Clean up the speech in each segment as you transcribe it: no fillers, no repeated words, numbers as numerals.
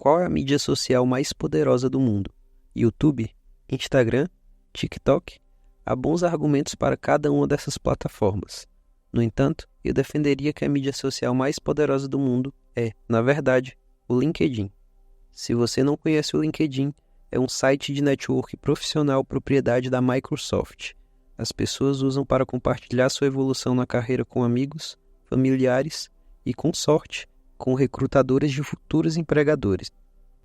Qual é a mídia social mais poderosa do mundo? YouTube? Instagram? TikTok? Há bons argumentos para cada uma dessas plataformas. No entanto, eu defenderia que a mídia social mais poderosa do mundo é, na verdade, o LinkedIn. Se você não conhece o LinkedIn, é um site de network profissional propriedade da Microsoft. As pessoas usam para compartilhar sua evolução na carreira com amigos, familiares e, com sorte, com recrutadores de futuros empregadores.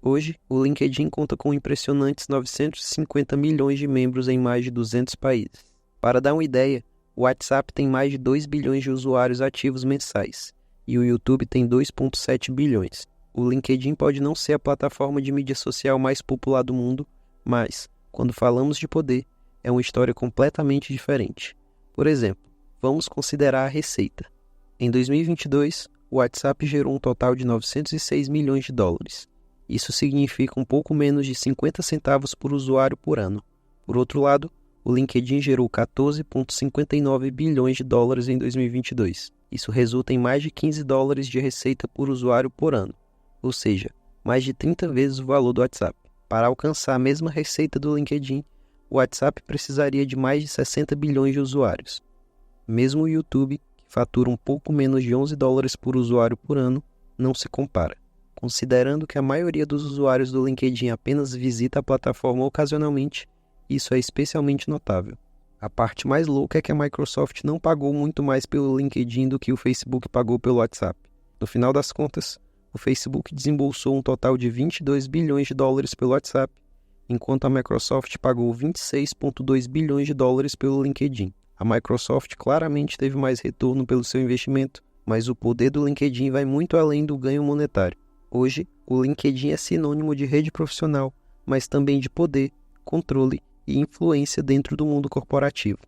Hoje, o LinkedIn conta com impressionantes 950 milhões de membros em mais de 200 países. Para dar uma ideia, o WhatsApp tem mais de 2 bilhões de usuários ativos mensais e o YouTube tem 2,7 bilhões. O LinkedIn pode não ser a plataforma de mídia social mais popular do mundo, mas, quando falamos de poder, é uma história completamente diferente. Por exemplo, vamos considerar a receita. Em 2022, o WhatsApp gerou um total de 906 milhões de dólares. Isso significa um pouco menos de 50 centavos por usuário por ano. Por outro lado, o LinkedIn gerou 14,59 bilhões de dólares em 2022. Isso resulta em mais de 15 dólares de receita por usuário por ano, ou seja, mais de 30 vezes o valor do WhatsApp. Para alcançar a mesma receita do LinkedIn, o WhatsApp precisaria de mais de 60 bilhões de usuários. Mesmo o YouTube, que fatura um pouco menos de 11 dólares por usuário por ano, não se compara. Considerando que a maioria dos usuários do LinkedIn apenas visita a plataforma ocasionalmente, isso é especialmente notável. A parte mais louca é que a Microsoft não pagou muito mais pelo LinkedIn do que o Facebook pagou pelo WhatsApp. No final das contas, o Facebook desembolsou um total de 22 bilhões de dólares pelo WhatsApp, enquanto a Microsoft pagou 26,2 bilhões de dólares pelo LinkedIn. A Microsoft claramente teve mais retorno pelo seu investimento, mas o poder do LinkedIn vai muito além do ganho monetário. Hoje, o LinkedIn é sinônimo de rede profissional, mas também de poder, controle e influência dentro do mundo corporativo.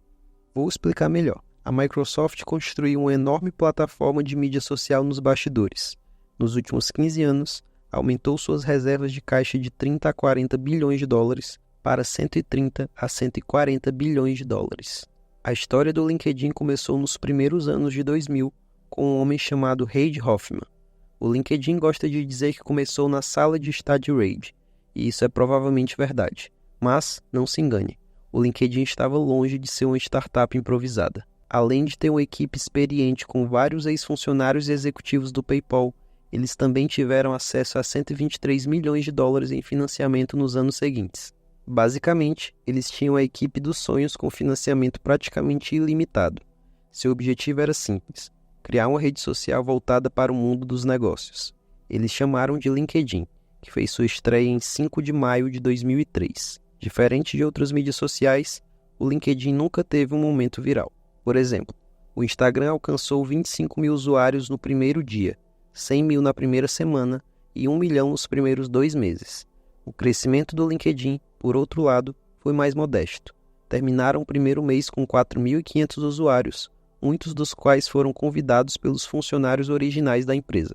Vou explicar melhor. A Microsoft construiu uma enorme plataforma de mídia social nos bastidores. Nos últimos 15 anos, aumentou suas reservas de caixa de 30 a 40 bilhões de dólares para 130 a 140 bilhões de dólares. A história do LinkedIn começou nos primeiros anos de 2000 com um homem chamado Reid Hoffman. O LinkedIn gosta de dizer que começou na sala de estar de Reid, e isso é provavelmente verdade. Mas, não se engane, o LinkedIn estava longe de ser uma startup improvisada. Além de ter uma equipe experiente com vários ex-funcionários e executivos do PayPal, eles também tiveram acesso a 123 milhões de dólares em financiamento nos anos seguintes. Basicamente, eles tinham a equipe dos sonhos com financiamento praticamente ilimitado. Seu objetivo era simples: criar uma rede social voltada para o mundo dos negócios. Eles chamaram de LinkedIn, que fez sua estreia em 5 de maio de 2003. Diferente de outras mídias sociais, o LinkedIn nunca teve um momento viral. Por exemplo, o Instagram alcançou 25 mil usuários no primeiro dia, 100 mil na primeira semana e 1 milhão nos primeiros 2 meses. O crescimento do LinkedIn, por outro lado, foi mais modesto. Terminaram o primeiro mês com 4.500 usuários, muitos dos quais foram convidados pelos funcionários originais da empresa.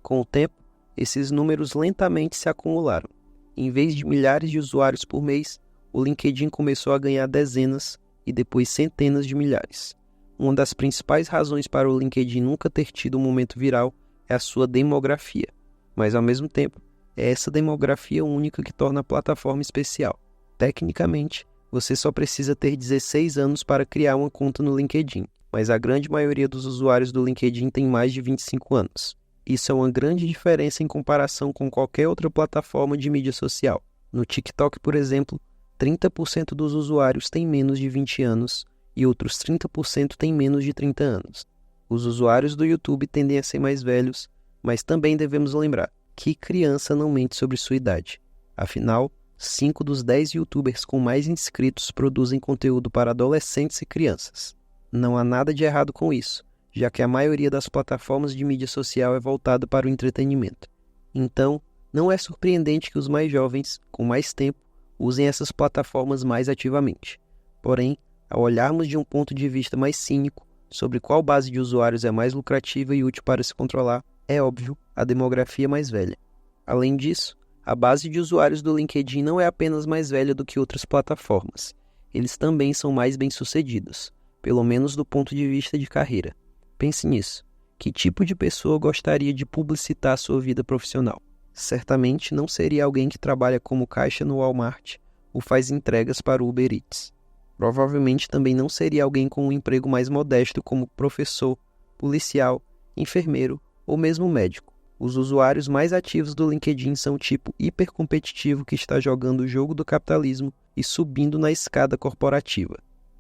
Com o tempo, esses números lentamente se acumularam. Em vez de milhares de usuários por mês, o LinkedIn começou a ganhar dezenas e depois centenas de milhares. Uma das principais razões para o LinkedIn nunca ter tido um momento viral é a sua demografia, mas ao mesmo tempo, é essa demografia única que torna a plataforma especial. Tecnicamente, você só precisa ter 16 anos para criar uma conta no LinkedIn, mas a grande maioria dos usuários do LinkedIn tem mais de 25 anos. Isso é uma grande diferença em comparação com qualquer outra plataforma de mídia social. No TikTok, por exemplo, 30% dos usuários têm menos de 20 anos e outros 30% têm menos de 30 anos. Os usuários do YouTube tendem a ser mais velhos, mas também devemos lembrar que criança não mente sobre sua idade. Afinal, 5 dos 10 YouTubers com mais inscritos produzem conteúdo para adolescentes e crianças. Não há nada de errado com isso, já que a maioria das plataformas de mídia social é voltada para o entretenimento. Então, não é surpreendente que os mais jovens, com mais tempo, usem essas plataformas mais ativamente. Porém, ao olharmos de um ponto de vista mais cínico sobre qual base de usuários é mais lucrativa e útil para se controlar, é óbvio, a demografia mais velha. Além disso, a base de usuários do LinkedIn não é apenas mais velha do que outras plataformas. Eles também são mais bem-sucedidos, pelo menos do ponto de vista de carreira. Pense nisso. Que tipo de pessoa gostaria de publicitar sua vida profissional? certamente não seria alguém que trabalha como caixa no Walmart ou faz entregas para o Uber Eats. Provavelmente também não seria alguém com um emprego mais modesto como professor, policial, enfermeiro ou mesmo médico. Os usuários mais ativos do LinkedIn são o tipo hipercompetitivo que está jogando o jogo do capitalismo e subindo na escada corporativa.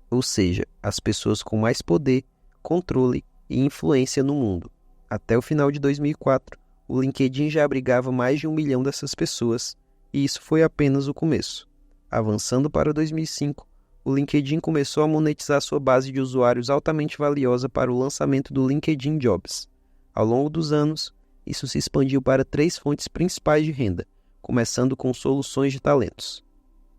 Ou seja, as pessoas com mais poder, controle e influência no mundo. Até o final de 2004, o LinkedIn já abrigava mais de 1 milhão dessas pessoas, e isso foi apenas o começo. Avançando para 2005, o LinkedIn começou a monetizar sua base de usuários altamente valiosa para o lançamento do LinkedIn Jobs. Ao longo dos anos, isso se expandiu para 3 fontes principais de renda, começando com soluções de talentos.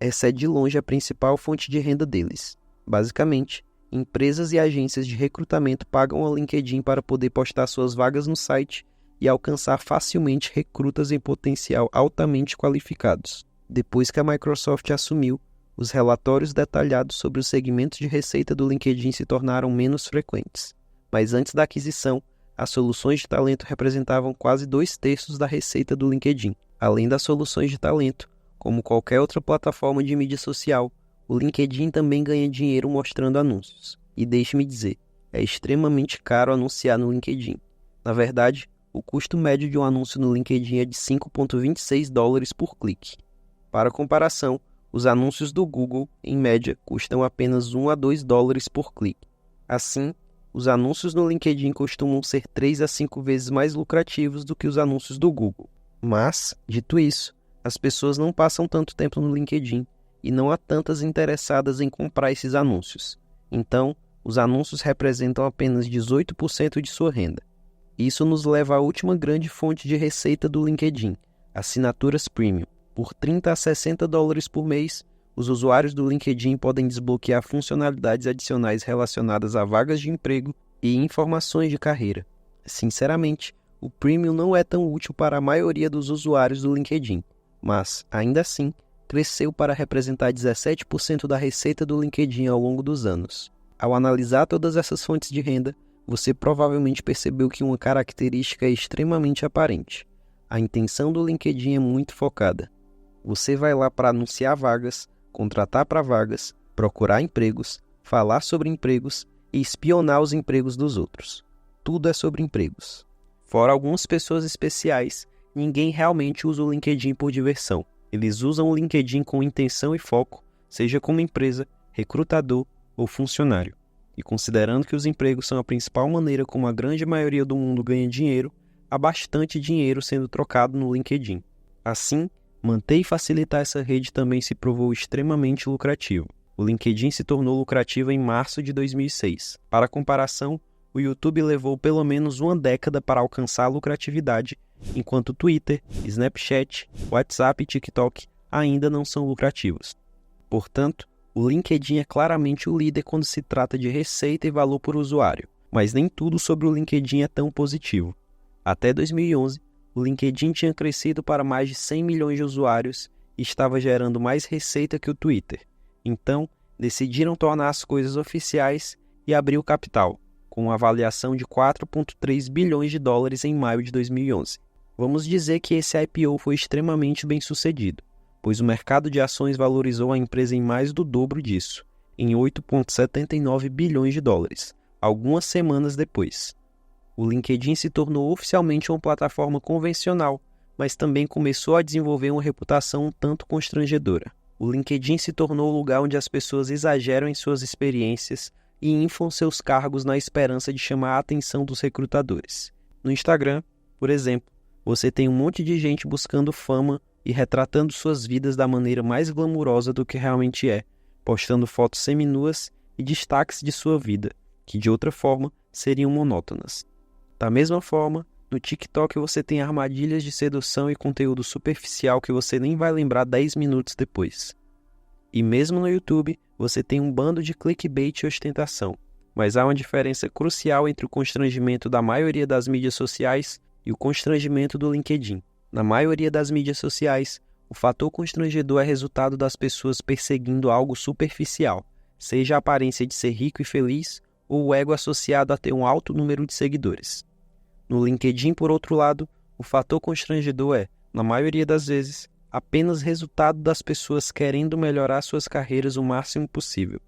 Essa é de longe a principal fonte de renda deles. Basicamente, empresas e agências de recrutamento pagam ao LinkedIn para poder postar suas vagas no site e alcançar facilmente recrutas em potencial altamente qualificados. Depois que a Microsoft assumiu, os relatórios detalhados sobre os segmentos de receita do LinkedIn se tornaram menos frequentes. Mas antes da aquisição, as soluções de talento representavam quase 2/3 da receita do LinkedIn. Além das soluções de talento, como qualquer outra plataforma de mídia social, o LinkedIn também ganha dinheiro mostrando anúncios. E deixe-me dizer, é extremamente caro anunciar no LinkedIn. Na verdade, o custo médio de um anúncio no LinkedIn é de $5,26 por clique. Para comparação, os anúncios do Google, em média, custam apenas $1 a $2 por clique. Assim, os anúncios no LinkedIn costumam ser 3 a 5 vezes mais lucrativos do que os anúncios do Google. Mas, dito isso, as pessoas não passam tanto tempo no LinkedIn e não há tantas interessadas em comprar esses anúncios. Então, os anúncios representam apenas 18% de sua renda. Isso nos leva à última grande fonte de receita do LinkedIn, assinaturas Premium. Por $30 a $60 por mês, os usuários do LinkedIn podem desbloquear funcionalidades adicionais relacionadas a vagas de emprego e informações de carreira. Sinceramente, o Premium não é tão útil para a maioria dos usuários do LinkedIn, mas, ainda assim, cresceu para representar 17% da receita do LinkedIn ao longo dos anos. Ao analisar todas essas fontes de renda, você provavelmente percebeu que uma característica é extremamente aparente. A intenção do LinkedIn é muito focada. Você vai lá para anunciar vagas, contratar para vagas, procurar empregos, falar sobre empregos e espionar os empregos dos outros. Tudo é sobre empregos. Fora algumas pessoas especiais, ninguém realmente usa o LinkedIn por diversão. Eles usam o LinkedIn com intenção e foco, seja como empresa, recrutador ou funcionário. E considerando que os empregos são a principal maneira como a grande maioria do mundo ganha dinheiro, há bastante dinheiro sendo trocado no LinkedIn. Assim, manter e facilitar essa rede também se provou extremamente lucrativo. O LinkedIn se tornou lucrativo em março de 2006. Para comparação, o YouTube levou pelo menos uma década para alcançar a lucratividade, enquanto Twitter, Snapchat, WhatsApp e TikTok ainda não são lucrativos. Portanto, o LinkedIn é claramente o líder quando se trata de receita e valor por usuário, mas nem tudo sobre o LinkedIn é tão positivo. Até 2011, o LinkedIn tinha crescido para mais de 100 milhões de usuários e estava gerando mais receita que o Twitter. Então, decidiram tornar as coisas oficiais e abrir o capital, com uma avaliação de $4,3 bilhões em maio de 2011. Vamos dizer que esse IPO foi extremamente bem sucedido, pois o mercado de ações valorizou a empresa em mais do dobro disso, em $8,79 bilhões, algumas semanas depois. O LinkedIn se tornou oficialmente uma plataforma convencional, mas também começou a desenvolver uma reputação um tanto constrangedora. O LinkedIn se tornou o lugar onde as pessoas exageram em suas experiências e inflam seus cargos na esperança de chamar a atenção dos recrutadores. No Instagram, por exemplo, você tem um monte de gente buscando fama e retratando suas vidas da maneira mais glamurosa do que realmente é, postando fotos seminuas e destaques de sua vida, que de outra forma seriam monótonas. Da mesma forma, no TikTok você tem armadilhas de sedução e conteúdo superficial que você nem vai lembrar 10 minutos depois. E mesmo no YouTube, você tem um bando de clickbait e ostentação. Mas há uma diferença crucial entre o constrangimento da maioria das mídias sociais e o constrangimento do LinkedIn. Na maioria das mídias sociais, o fator constrangedor é resultado das pessoas perseguindo algo superficial, seja a aparência de ser rico e feliz ou o ego associado a ter um alto número de seguidores. No LinkedIn, por outro lado, o fator constrangedor é na maioria das vezes, apenas resultado das pessoas querendo melhorar suas carreiras o máximo possível.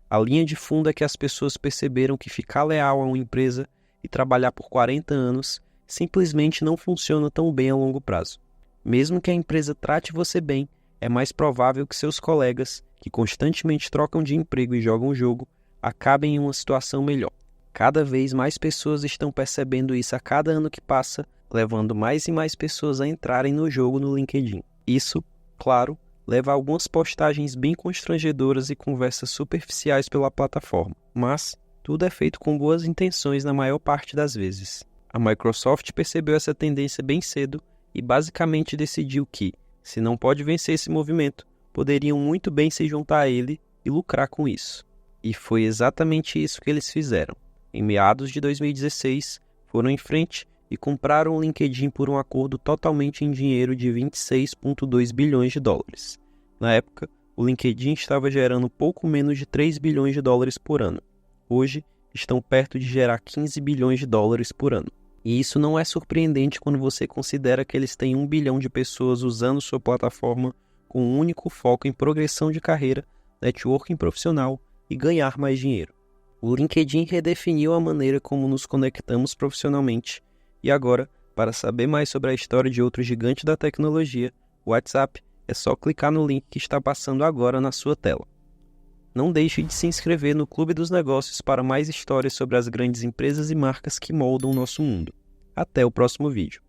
A linha de fundo é que as pessoas perceberam que ficar leal a uma empresa e trabalhar por 40 anos simplesmente não funciona tão bem a longo prazo. Mesmo que a empresa trate você bem, é mais provável que seus colegas, que constantemente trocam de emprego e jogam o jogo, acabem em uma situação melhor. Cada vez mais pessoas estão percebendo isso a cada ano que passa, levando mais e mais pessoas a entrarem no jogo no LinkedIn. Isso, claro, leva a algumas postagens bem constrangedoras e conversas superficiais pela plataforma, mas tudo é feito com boas intenções na maior parte das vezes. A Microsoft percebeu essa tendência bem cedo e basicamente decidiu que, se não pode vencer esse movimento, poderiam muito bem se juntar a ele e lucrar com isso. E foi exatamente isso que eles fizeram. Em meados de 2016, foram em frente e compraram o LinkedIn por um acordo totalmente em dinheiro de 26,2 bilhões de dólares. Na época, o LinkedIn estava gerando pouco menos de 3 bilhões de dólares por ano. Hoje, estão perto de gerar 15 bilhões de dólares por ano. E isso não é surpreendente quando você considera que eles têm 1 bilhão de pessoas usando sua plataforma com um único foco em progressão de carreira, networking profissional e ganhar mais dinheiro. O LinkedIn redefiniu a maneira como nos conectamos profissionalmente e agora, para saber mais sobre a história de outro gigante da tecnologia, o WhatsApp, é só clicar no link que está passando agora na sua tela. Não deixe de se inscrever no Clube dos Negócios para mais histórias sobre as grandes empresas e marcas que moldam o nosso mundo. Até o próximo vídeo.